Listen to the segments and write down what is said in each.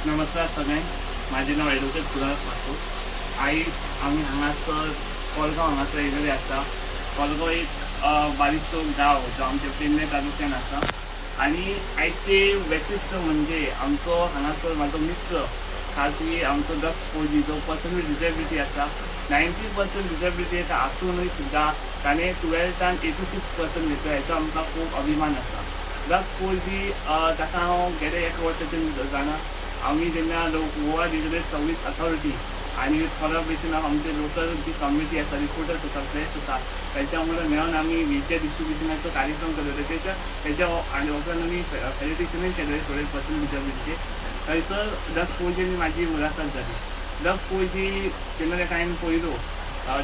नमस्कार सगळ्यांक, माझे नाव ॲडव्होकेट कुणाल ठाकूर. आयज आमी हांगासर कोलगांव हांगासर येयलेले आसा. कोलगांव एक बारीकसो गांव जो आमच्या पेडणे तालुक्यान आसा आनी आयचे वैशिश्ट म्हणजे आमचो हांगासर म्हाजो मित्र खाजगी आमचो दक्ष फौजी जो पर्सनल डिसेबिलिटी आसा. 90% डिसेबिलिटी आसूनय सुद्दां ताणें 12थान 86% घेतलो. हेचो आमकां खूब अभिमान आसा. दक्ष फौजी ताका हांव गेले 1 वर्साच्यान जाणा. आम्ही जेन्ना गोवा डिजिटल सर्वीस अथॉरिटी आणि कोलॅबोरेशन ऑफ आमचे लोकल जी कम्युनिटी आसा, रिपोर्टर्स आसा, प्रेस आसा, त्याच्यामुळे मेळून आम्ही व्हीच्या डिस्ट्रिब्युशनाचो कार्यक्रम केलो. त्याच्या आणि उपरांत आमी फेलिटेशनूय केलें थोडे पर्सन डिसेबिलिटीचे. थंयसर दक्ष फौजीन म्हाजी मुलाखत जाली. दक्ष फौजी जेन्ना ताका हांवें पळयलो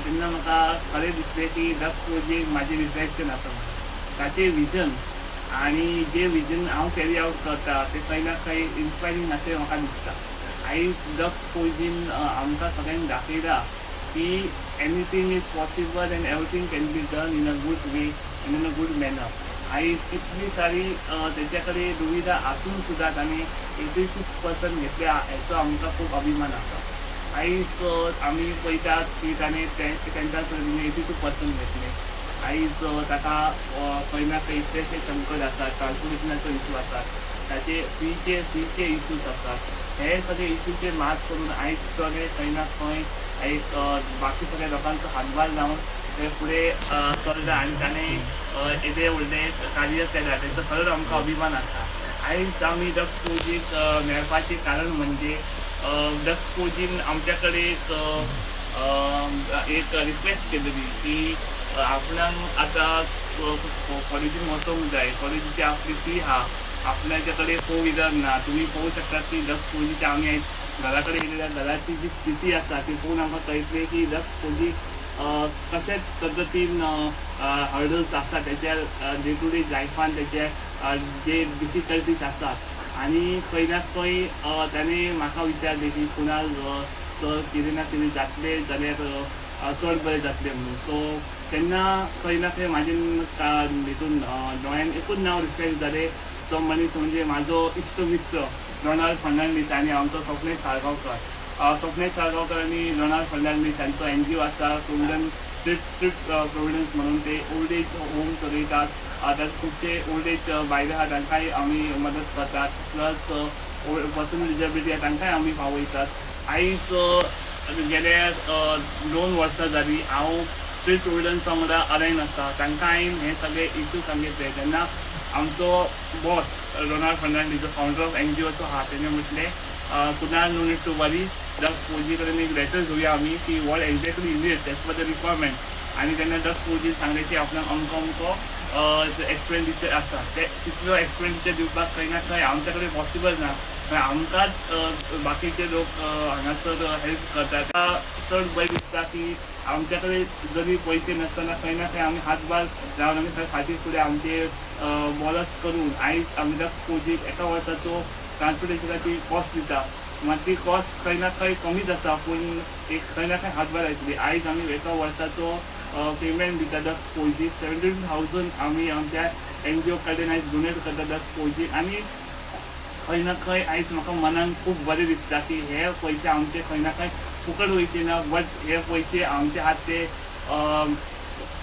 तेन्ना म्हाका खरें दिसलें की दक्ष फौजी म्हाजें रिफ्लेक्शन आसा म्हणून. ताचें विजन आणि जे विजन हांव कॅरी आवट करता ते खंय ना खंय इन्स्पायरींग अशें म्हाका दिसता. आयज दक्ष फौजीन आमकां सगळ्यांक दाखयला की anything is possible end everything can be done in a good way and in a good manner. आयज इतली सारी तेच्या कडेन दुविधा आसून सुद्दां ताणें 86% घेतल्या हेचो आमकां खूब अभिमान आसा. आयज आमी पळयतात की ताणें तेंच्या सर्विसीन 82% घेतले. आयज ताका खंय ना खंय इतलेच एक संकट आसा, ट्रान्सपोर्टेशनाचो इशू आसा, ताचे फीचे इशूज आसात. हे सगळे इशूचेर मात करून आयज सगळे खंय ना खंय एक बाकी सगळ्या लोकांचो हातभार लावन ते फुडें चलता आनी ताणें येदे व्हडलें कार्य केलां तेचो खरोच आमकां अभिमान आसा. आयज आमी दक्ष फौजीक मेळपाचें कारण म्हणजे दक्ष फौजीन आमच्या कडेन एक रिक्वेस्ट केलेली की आपणाक आतां कॉलेजीन वचोंक जाय. कॉलेजीची आपली फी आहा, आपल्याच्या कडेन 4 व्हिलर ना. तुम्ही पळोवंक शकतात की दक्ष फौजीच्या आमी घरा कडेन येयल्या घराची जी स्थिती आसा ती पळोवन आमकां कळटलें की दक्ष फौजी कशे पद्दतीन हर्डल्स आसा तेच्या डे टू डे लायफान तेचे जे डिफिकल्टीज आसात. आनी खंय ना खंय ताणें म्हाका विचारलें की कुणाल सर कितें ना कितें जातलें जाल्यार चड बरें जातलें म्हणून. सो तेन्ना खंय ना खंय म्हाजें हितून दोळ्यान एकूच नांव रिफ्लेक्ट जालें. जो मनीस म्हणजे म्हाजो इश्ट मित्र रोनाल्ड फर्नांडीस आनी आमचो स्वप्नेश साळगांवकर. स्वप्नेश साळगांवकर आनी रोनाल्ड फर्नांडीस हांचो NGO आसा प्रोविडंट स्ट्रीट प्रोविडन्स म्हणून. ते ओल्ड एज होम चलयतात. तातूंत खुबशे ओल्ड एज बायले आहा तांकांय आमी मदत करतात. प्लस पर्सनल डिसेबिलिटी आहा तांकांय आमी पावयतात. आयज गेल्या 2 वर्सां जालीं हांव स्ट्रीट प्रोविडन्स वांगडा अलायन आसा. तांकां हांवें हे सगळे इशू सांगितले तेन्ना आमचो बॉस रोनाल्ड फर्नांडीस जो फाउंडर ऑफ NGO आहा तेणें म्हटलें कुणाल नो नीड टू वरी. दक्ष फौजी कडेन एक लेटर घेवया आमी की what exactly needs as per the requirement. आनी तेन्ना दक्ष फौजीन सांगलें की आपणाक अमको एक्सपेंडिचर आसा ते तितलो एक्सपेंडिचर दिवपाक खंय ना खंय आमच्या कडेन पॉसिबल ना. आमकांच बाकीचे लोक हांगासर हेल्प करतात. चड बरें दिसता की आमच्या कडेन जरी पयशे नासतना खंय ना खंय आमी हातभार लावन आमी खंय फाटीं फुडें आमचे बॉलस करून आयज आमी दक्ष फौजीक 1 वर्साचो ट्रान्सपोर्टेशनाची कॉस्ट दिता. मात ती कॉस्ट खंय ना खंय कमीच आसा पूण एक खंय ना खंय हातभार येतली. आयज आमी 1 वर्साचो पेमेंट दिता दक्ष फौजीक 17,000 आमी आमच्या NGO कडेन आयज डोनेट करता दक्ष फौजीक. आनी खंय ना खंय आयज म्हाका मनान खूब बरें दिसता की हे पयशे आमचे खंय ना खंय फुकट वयचे ना. बट हे पयशे आमचे हात ते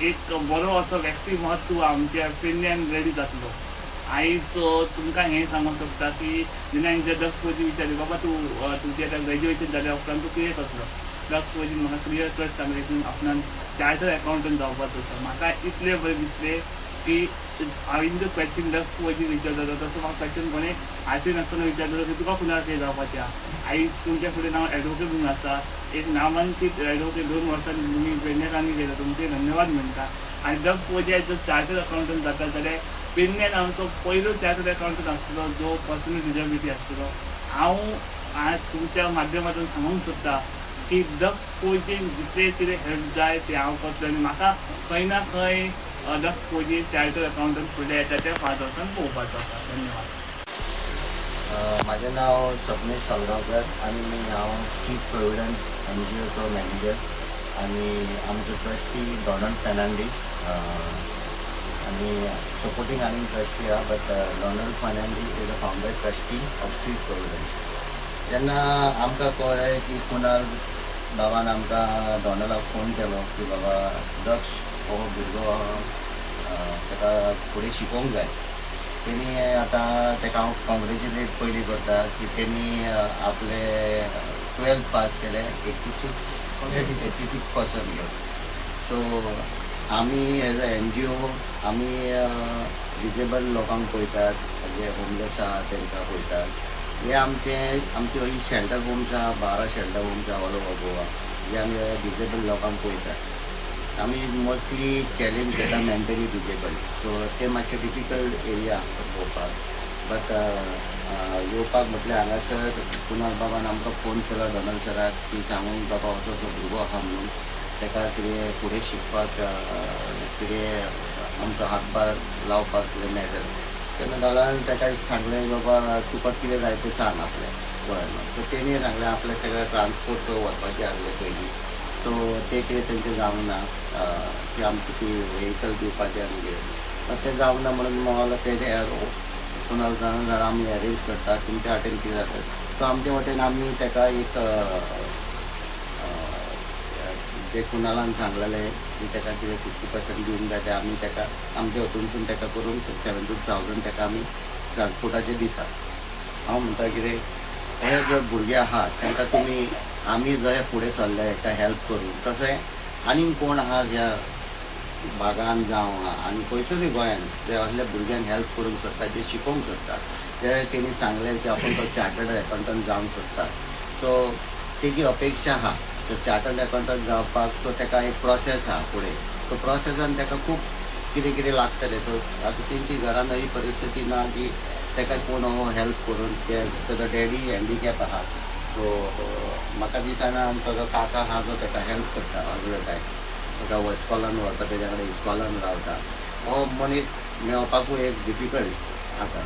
एक बरो असो व्यक्तिमत्व आमच्या पेडण्यान रेडी जातलो. आयज तुमकां हें सांगूंक सोदता की जेन्ना हांवें दक्ष फौजी विचारलें बाबा तुजें आतां ग्रॅज्युएशन जाल्या उपरांत तूं कितें करतलो. दक्ष फौजीन म्हाका क्लियर कट सांगलें की आपणान चार्टर्ड अकावंटंट जावपाचो आसा. म्हाका इतलें बरें दिसलें की हांवें जो क्वेश्चन दक्ष फौजीन विचारलो तसो म्हाका क्वेश्चन कोणें हाचे नासतना विचारलो की तुका कुणाक कितें जावपाचें आहा. आयज तुमच्या फुडें हांव एडवोकेट म्हणून आसा. एक नामांकीत एडवोकेट 2 वर्सांनी तुमी पेडण्याकांनी केला तुमचे धन्यवाद म्हणटा. आनी दक्ष फौजी आयज जर चार्टर्ड अकावंटंट जाता जाल्यार पेडण्यान आमचो पयलो चार्टर्ड अकावंटंट आसतलो जो पर्सनल डिसेबिलिटी आसतलो. हांव आज तुमच्या माध्यमांतून सांगूंक सोदता की दक्ष फौजीक जितलें कितें हेल्प जाय तें हांव करतलो. आनी म्हाका खंय ना खंय दक्ष फौजी चार्टर्ड अकावंटंट फुडें येता त्या 5 वर्सान पळोवपाचो आसा. धन्यवाद. माझे नाव स्वप्नेश साळगांवकर आणि हांव स्ट्रीट प्रोविडन्स NGO तो मॅनेजर आणि आमचो ट्रस्टी डॉनल्ड फर्नांडीस आणि सपोर्टिंग आनी ट्रस्टी आहा. But Donald Fernandes is the founder trustee of Street Providence. जेन्ना आमकां कळ्ळें की कुणाल बाबान आमकां डॉनलाक फोन केलो की बाबा दक्ष हो भुरगो ताका फुडें शिकोवंक जाय. तेणी आतां ताका हांव कॉंग्रेच्युलेट पयलीं करता की तेणी आपले 12th पास केले 86% घेवन. सो आमी एज अ NGO आमी डिजेबल लोकांक पळयतात, जे होमलेस आहा तांकां पळयतात. हे आमची ही शेल्टर होम्स आहा, 12 शेल्टर होम्स आहा ऑल ओवर गोवा, जे आमी डिजेबल लोकांक पळयतात. आमी मोस्टली चॅलेंज घेता मेंटली डिजेबल, सो ते मातशे डिफिकल्ट एरिया आसता पळोवपाक. बट येवपाक म्हटल्यार हांगासर कुणाल बाबान आमकां फोन केलो डॉनल सराक की सांगूंक बाबा असो असो भुरगो आहा म्हणून, ताका कितें फुडें शिकपाक कितें आमचो हातभार लावपाक कितें मेळटलें. तेन्ना डॉनलान ताका सांगलें बाबा तुका कितें जाय तें सांग आपल्या गोंयांत. सो तेणी सांगलें आपल्याक ताका ट्रान्सपोर्ट व्हरपाचें आसलें पयलीं, सो ते कितें तेंचें जावंक ना की आमची ती व्हेकल दिवपाचें आनी कितें, मात तें जावंक ना म्हणून म्हाका तेजे कुणाल जाल्यार आमी अरेंज करता तुमच्या वाटेन कितें जाता. सो आमचे वटेन आमी ताका एक जे कुणालान सांगलेलें की ताका कितें 50% दिवंक जाय तें आमी ताका आमचे वटेनसून ताका करून 70,000 ताका आमी ट्रान्सपोर्टाचें दिता. हांव म्हणटा कितें, हे जे भुरगे आहात तांकां तुमी आमी जशें फुडें सरले हेका हेल्प करूं, तशें आनीक कोण आहा ज्या भागान जावं आनी खंयसरूय गोंयान जे असल्या भुरग्यांक हेल्प करूंक सोदता, जे शिकोवंक सोदता, ते तेणी सांगलें की आपूण तो चार्टर्ड अकावंटंट जावंक सोदता. सो तेजी अपेक्षा आहा तो चार्टर्ड अकावंटंट जावपाक. सो ताका एक प्रोसेस आहा फुडें, तो प्रोसेसान ताका खूब कितें कितें लागतलें. तो आतां तेंची घरान ही परिस्थिती ना की ताका कोण हो हेल्प करून, ताजो डॅडी हँडिकॅप आहा. सो म्हाका दिसना ताजो काका आहा जो ताका हेल्प करता ऑल द टायम. ताका इस्कॉलान व्हरता, तेज्या कडेन इस्कॉलान रावता. हो मनीस मेळपाकूय एक डिफिकल्ट आतां.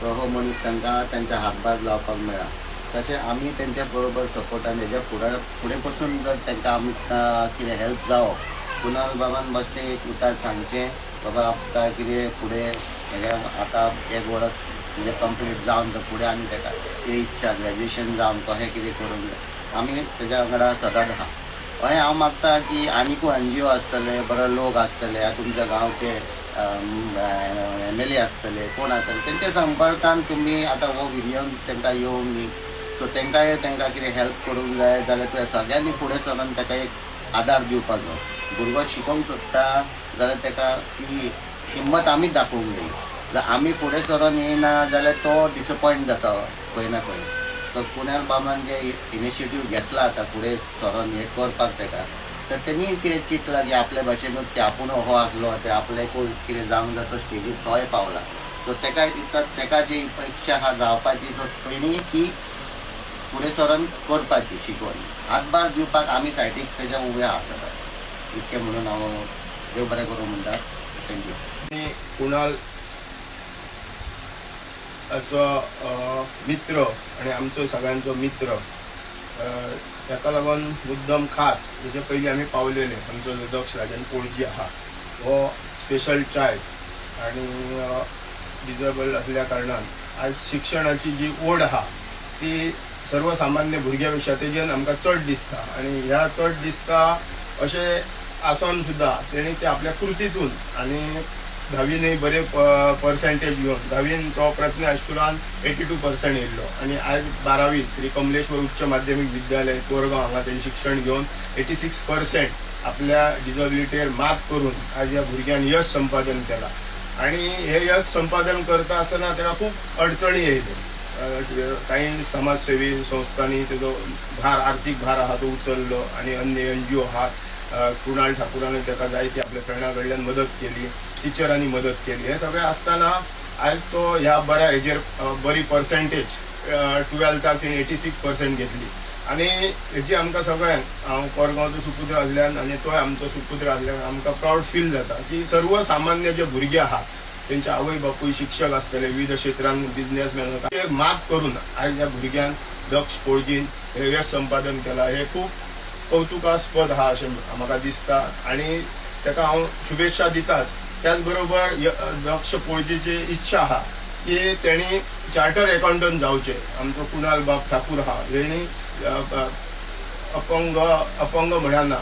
तो हो मनीस तांकां तांच्या हातभार लावपाक मेळ्ळा. तशें आमी तेंच्या बरोबर सपोर्टान हेज्या फुडें पसून जर तांकां आमकां कितें हेल्प जावप, कुणाल बाबान बेश्टें एक उतर सांगचें बाबा आमकां कितें फुडें हेज्या आतां 1 वर्स म्हणजे कंप्लीट जावन तो फुडें आनी ताका कितें इच्छा ग्रॅज्युएशन जावन कशें कितें करूंक जाय, आमी तेज्या वांगडा सदांच आहा. हय हांव मागता की आनीकूय NGO आसतले, बरो लोक आसतले, तुमच्या गांवचे MLA आसतले, कोण आसतले, तेंच्या संपर्कान तुमी आतां हो व्हिडियो तांकां येवंक न्ही. सो तांकांय कितें हेल्प करूंक जाय जाल्यार तुवें सगळ्यांनी फुडें सरून ताका एक आदार दिवपाचो. भुरगो शिकोवंक सोदता जाल्यार ताका ती हिम्मत आमीच दाखोवंक जाय. जर आमी फुडें सरून येयना जाल्यार तो डिसपॉयंट जाता खंय ना खंय. तर कुणाल बाबान जे इनिशिएटीव घेतला आतां फुडें सरून हें करपाक ताका, तर तेणी कितें चिंतलां की आपल्या भाशेनूच की आपूण हो आसलो, ते आपल्याकूय कितें जावंक जाता स्टेजीर तोय पावला. सो ताकाय दिसता ताका जी इच्छा आहा जावपाची, सो तेणी ती फुडें सरून करपाची शिकून हातभार दिवपाक आमी सायडीक तेज्या उबे आसतात. इतकें म्हणून हांव देव बरें करूं म्हणटा. थँक्यू. कुणाल मित्र आणि आमचो सगळ्यांचो मित्र, ताका लागून मुद्दम खास हेजे पयलीं आमी पावलेले. आमचो जो दक्ष राजन पोळजी आहा हो स्पेशल चायल्ड आनी डिजेबल असल्या कारणान आज शिक्षणाची जी ओढ आहा ती सर्वसामान्य भुरग्यां पेक्षा तेजेन आमकां चड दिसता. आनी ह्या चड दिसता अशें आसून सुद्दां तेणी ते आपल्या कृतीतून आनी 10वीनय बरे पर्सेंटेज घेवन 10वीन तो प्रयत्न हायस्कुलान 82% येयल्लो आनी आयज 12वी श्री कमलेश्वर उच्च माध्यमीक विद्यालय कोरगांव हांगा तेणी शिक्षण घेवन 86% आपल्या डिजेबिलिटीर मात करून आज ह्या भुरग्यान यश संपादन केलां. आनी हे यश संपादन करता आसतना ताका खूब अडचणी येयल्यो. काही समाजसेवी संस्थांनी तेजो आर्थीक भार आहा तो उचललो आनी अन्य NGO आहात. कुणाल ठाकुरान ताका जायती आपल्या फ्रेंडा कडल्यान मदत केली, टिचरांनी मदत केली. हे सगळें आसतना आयज तो ह्या बऱ्या हेजेर बरी पर्सेंटेज 12थाक 86% घेतली. आनी हेजी आमकां सगळ्यांक, हांव कोरगांवचो सुपुत्र आसल्यान आनी तोय आमचो सुपुत्र आसल्यान आमकां प्रावड फील जाता की सर्वसामान्य जे भुरगे आहात तेंचे आवय बापूय शिक्षक आसतले, विविध क्षेत्रांत बिझनेसमॅन आसता, मात करून आयज ह्या भुरग्यान दक्ष पोळजीन हे यश संपादन केलां. हे खूब कौतुकास्पद आहा अशें म्हाका दिसता आनी ताका हांव शुभेच्छा दिताच. त्याच बरोबर दक्ष पोळजीची इच्छा आहा की तेणी चार्टर अकाउंटंट जावचे. आमचो कुणाल बाब ठाकूर हा हेणी अपंग म्हणना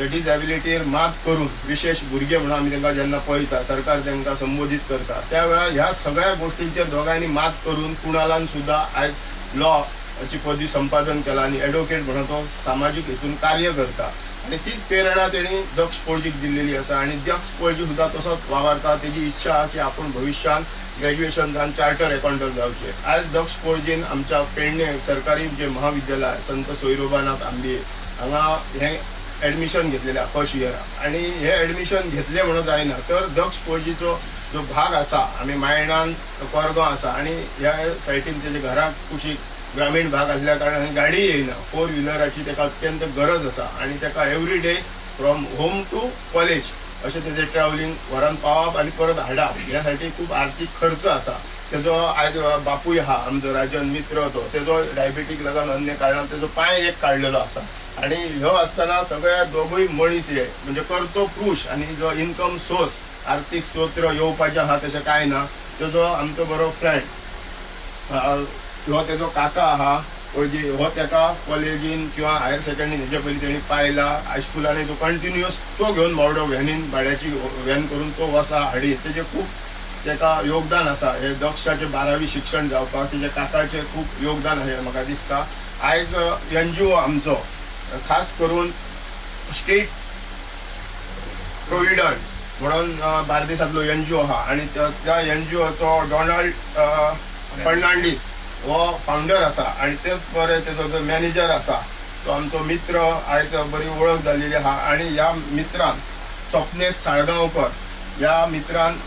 डिसॅबिलिटीर मात करून विशेष भुरगे म्हणून आमी तांकां जेन्ना पळयता, सरकार तांकां संबोधीत करता, त्या वेळार ह्या सगळ्या गोष्टींचेर दोगांनी मात करून कुणालान सुद्दां आयज लॉची पदवी संपादन केला आनी एडवोकेट म्हणून तो सामाजीक हेतून कार्य करता. आणि तीच प्रेरणा तेणी दक्ष पळजीक दिल्लेली आसा आणि दक्ष पळजी सुद्दां तसोच वावरता. तेजी इच्छा आहा की आपूण भविश्यान ग्रॅज्युएशन जावन चार्टर अकाउंटंट जावचे. आयज दक्ष पळजीन आमच्या पेडणे सरकारी जे महाविद्यालय संत सोयरोबानाथ आंबे हांगा हें एडमिशन घेतलेलें फर्स्ट इयराक. आणि हे एडमिशन घेतलें म्हणून जायना, तर दक्ष पळजीचो जो भाग आसा, आमी मायणान कोरगांव आसा आणि ह्या सायटीन तेजे घराक कुशीक ग्रामीण भाग आसल्या कारणान गाडी येयना. 4 व्हिलराची ताका अत्यंत गरज आसा आणि ताका every day from home to college अशें तेजें ट्रॅव्हलिंग व्हरान पावप आनी परत हाडप ह्या साठी खूब आर्थीक खर्च आसा. तेजो आयज बापूय आहा आमचो राजन मित्र, तो तेजो डायबिटीक लागून अन्य कारणान तेजो पांय एक काडलेलो आसा. आणि ह्यो आसतना सगळ्या दोगूय मनीस हे म्हणजे कर्तो पुरुश आणि जो इन्कम सोर्स आर्थीक स्तोत्र येवपाचें आहा तशें कांय ना. तेजो आमचो बरो फ्रेंड हो तेजो काका आहा पळजी, हो ताका कॉलेजीन किंवा हायर सेकंडरीन हेजे पयलीं तेणी पायला. हायस्कुलांनी तो कंटिन्युअस तो घेवन बावडो व्हॅनीन भाड्याची व्हॅन करून तो वसा हाडी. तेजें खूब ताका योगदान आसा हे दक्षाचें 12वी शिक्षण जावपाक. तेजे काकाचें खूब योगदान आहे म्हाका दिसता. आयज NGO आमचो खास करून स्टेट प्रोविडंट म्हणून बार्देसांतलो NGO आहा आणि त्या NGOचो डोनाल्ड फर्नांडीस हो फावंडर आसा आणि तेच बरें तेजो जो मॅनेजर आसा तो आमचो मित्र. आयज बरी वळख जाल्लेली आहा. आणि ह्या मित्रान स्वप्नेश साळगांवकर ह्या मित्रान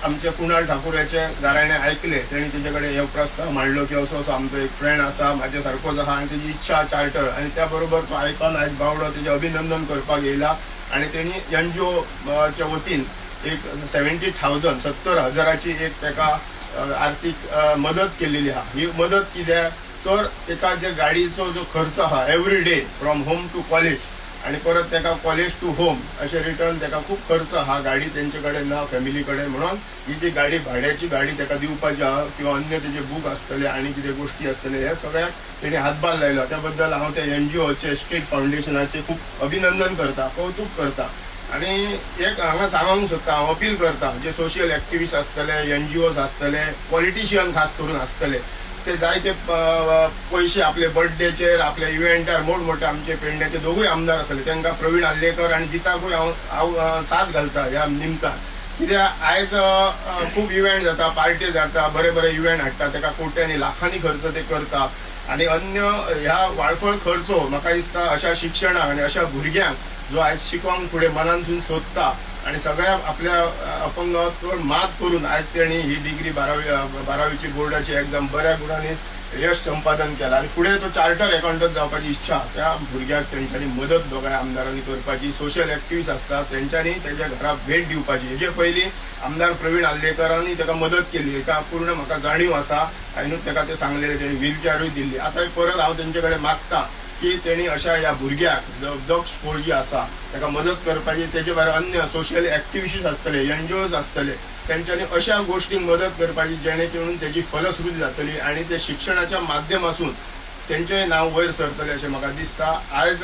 आमचे कुणाल ठाकूराचे गाराणे ऐकले. तेणी तेजे कडेन हे प्रस्ताव मांडलो की असो असो आमचो एक फ्रेंड आसा, म्हाजे सारकोच आहा आणि तेजी इच्छा चार्टर. आणि त्या बरोबर तो आयकून आयज बावडो तेजें अभिनंदन करपाक येयला. आणि तेणी NGO च्या वतीन एक 70,000 70,000ची एक ताका आर्थीक मदत केलेली आहा. ही मदत कित्याक तर ताका जे गाडीचो जो खर्च आहा every day from home to college आणि परत ताका कॉलेज टू होम अशें रिटर्न ताका खूब खर्च आहा. गाडी तेंचे कडेन ना, फॅमिली कडेन, म्हणून ही जी गाडी भाड्याची गाडी ताका दिवपाची आहा किंवा अन्य तेजे बूक आसतले आणि कितें गोश्टी आसतले हे सगळ्याक तेणी हातभार लायलो. त्या बद्दल हांव त्या NGOचे स्टेट फावंडेशनाचे खूब अभिनंदन करता, कौतुक करता. आणि एक हांगा सांगूंक सोदता, हांव अपील करता जे सोशियल एक्टिविस्ट आसतले, NGOज आसतले, पॉलिटिशियन खास करून आसतले, ते जायते पयशे आपले बर्थडेचेर आपल्या इव्हेंटार मोठमोठे आमचे पेडण्याचे दोगूय आमदार आसतले तांकां प्रवीण आल्लेकर आणि जिताकूय हांव साथ घालता ह्या निमतान. कित्याक आयज खूब इव्हेंट जाता, पार्टी जाता, बरे बरे इव्हेंट हाडटा, ताका कोट्यांनी लाखांनी खर्च ते करता. आणि अन्य ह्या वाळफळ खर्चो म्हाका दिसता अशा शिक्षणाक आणि अशा भुरग्यांक जो आयज शिकोंक फुडें मनानसून सोदता आणि सगळ्या आपल्या अपंगत्वावर मात करून आयज तेणी ही डिग्री 12वीची बोर्डाची एग्जाम बऱ्या गुणांनी यश संपादन केला. आणि फुडें तो चार्टर अकाउंटंट जावपाची इच्छा त्या भुरग्याक तेंच्यांनी मदत दोगांय आमदारांनी करपाची. सोशल एक्टिविस्ट आसता तेंच्यांनी तेज्या घरा भेट दिवपाची. हेजे पयलीं आमदार प्रवीण आल्लेकरांनी ताका मदत केली. हेका पूर्ण म्हाका जाणीव आसा. हांवें ताका ते सांगलेले, तेणी व्हीलचॅरूय दिल्ली. आतां परत हांव तेंचे कडेन मागता की तेणी अशा ह्या भुरग्याक जो दक्ष पळजी आसा ताका मदत करपाची. तेजे भायर अन्य सोशल एक्टिविस्ट आसतले, NGOज आसतले, तेंच्यांनी अशा गोश्टींक मदत करपाची जेणे करून तेजी फलश्रुती जातली आणि ते शिक्षणाच्या माध्यमातून तेंचें नांव वयर सरतलें अशें म्हाका दिसता. आयज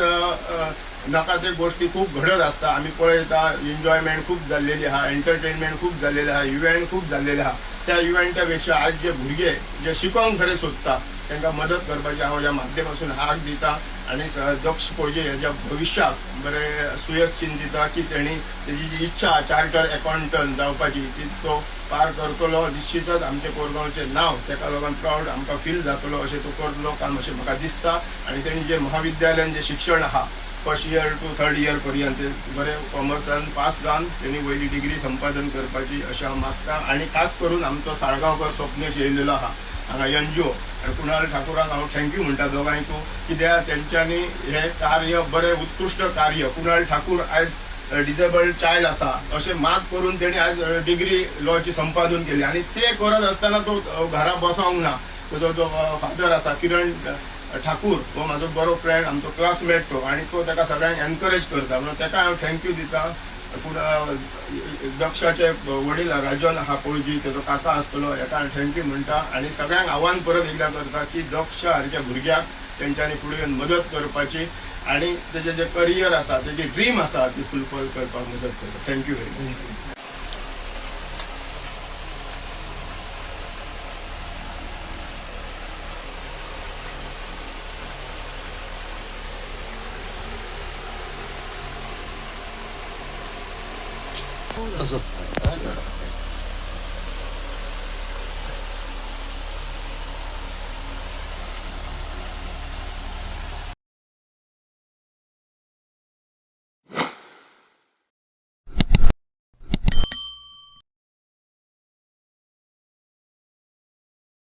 नाका ते गोश्टी खूब घडत आसता, आमी पळयता. एन्जॉयमेंट खूब जाल्लेली आहा, एंटरटेनमेंट खूब जाल्लेले आहा, इव्हेंट खूब जाल्लेले आहा. त्या इव्हेंटा पेक्षा आयज जे भुरगे जे शिकोंक खरें सोदता तांकां मदत करपाची हांव ह्या माध्यमातून हाक दिता. आणि दक्ष पळजे हेज्या भविश्याक बरें सुयश चिंतिता की तेणी तेजी जी इच्छा चार्टर अकाउंटंट जावपाची ती तो पार करतलो. निश्चितच आमचे कोरगांवचें नांव ताका लागून प्रावड आमकां फील जातलो अशें तो करतलो काम अशें म्हाका दिसता. आणि तेणी जे महाविद्यालयान जे शिक्षण आहा first year to third year पर्यंत बरें कॉमर्सान पास जावन तेणी वयली डिग्री संपादन करपाची अशें हांव मागता. आणि खास करून आमचो साळगांवकर स्वप्नेश येयलेलो आहा हांगा NGO आणि कुणाल ठाकुराक हांव थँक्यू म्हणटा दोगांयकू. कित्याक तेंच्यांनी हे कार्य बरें उत्कृश्ट कार्य. कुणाल ठाकूर आयज डिसेबल्ड चायल्ड आसा अशें मात करून तेणी आयज डिग्री लॉची संपादन केली. आणि ते करत आसतना तो घरा बसोंक ना. तेजो जो फादर आसा किरण ठाकूर तो म्हाजो बरो फ्रेंड, आमचो क्लासमेट तो, आणि तो ताका सगळ्यांक एनकरेज करता. म्हणून ताका हांव थँक्यू दिता. दक्षाचे वडील राजन हा पळजी त्याचो काका आसतलो हेका थँक्यू म्हणटा आणि सगळ्यांक आव्हान परत एकदा करता की दक्ष सारख्या भुरग्याक तेंच्यांनी फुडें येवन मदत करपाची आणि तेजे जे करियर आसा तेजी ड्रीम आसा ती फुलफिल करपाक मदत करता. Thank you very much. असं